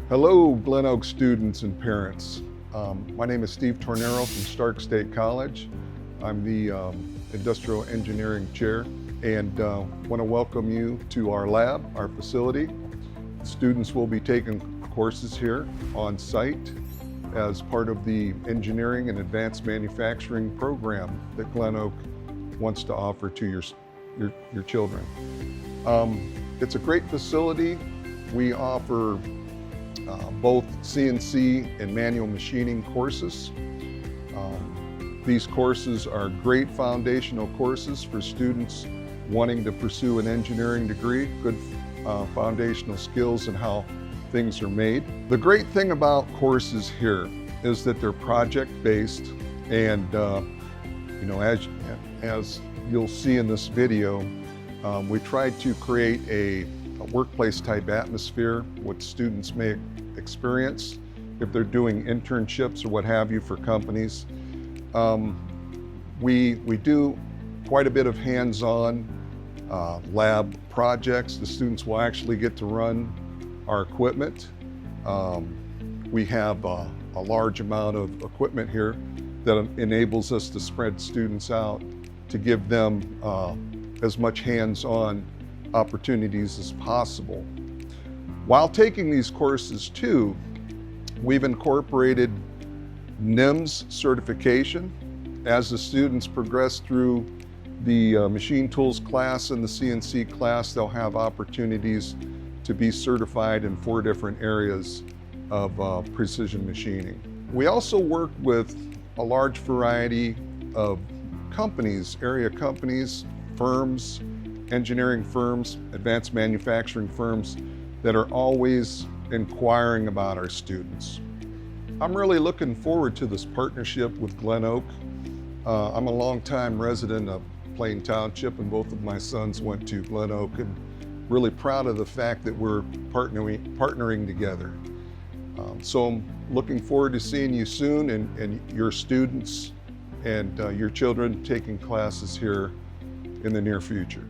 Hello, GlenOak students and parents. My name is Steve Tornero from Stark State College. I'm the Industrial Engineering Chair and want to welcome you to our lab, our facility. Students will be taking courses here on site as part of the engineering and advanced manufacturing program that GlenOak wants to offer to your children. It's a great facility. We offer both CNC and manual machining courses. These courses are great foundational courses for students wanting to pursue an engineering degree, good foundational skills in how things are made. The great thing about courses here is that they're project-based, and as you'll see in this video, we tried to create a workplace type atmosphere, what students may experience if they're doing internships or what have you for companies. We do quite a bit of hands-on lab projects. The students will actually get to run our equipment. We have a large amount of equipment here that enables us to spread students out to give them as much hands-on opportunities as possible. While taking these courses too, we've incorporated NIMS certification. As the students progress through the machine tools class and the CNC class, they'll have opportunities to be certified in 4 different areas of precision machining. We also work with a large variety of companies, area companies, firms, engineering firms, advanced manufacturing firms that are always inquiring about our students. I'm really looking forward to this partnership with GlenOak. I'm a longtime resident of Plain Township, and both of my sons went to GlenOak, and really proud of the fact that we're partnering together. So I'm looking forward to seeing you soon, and your students and your children taking classes here in the near future.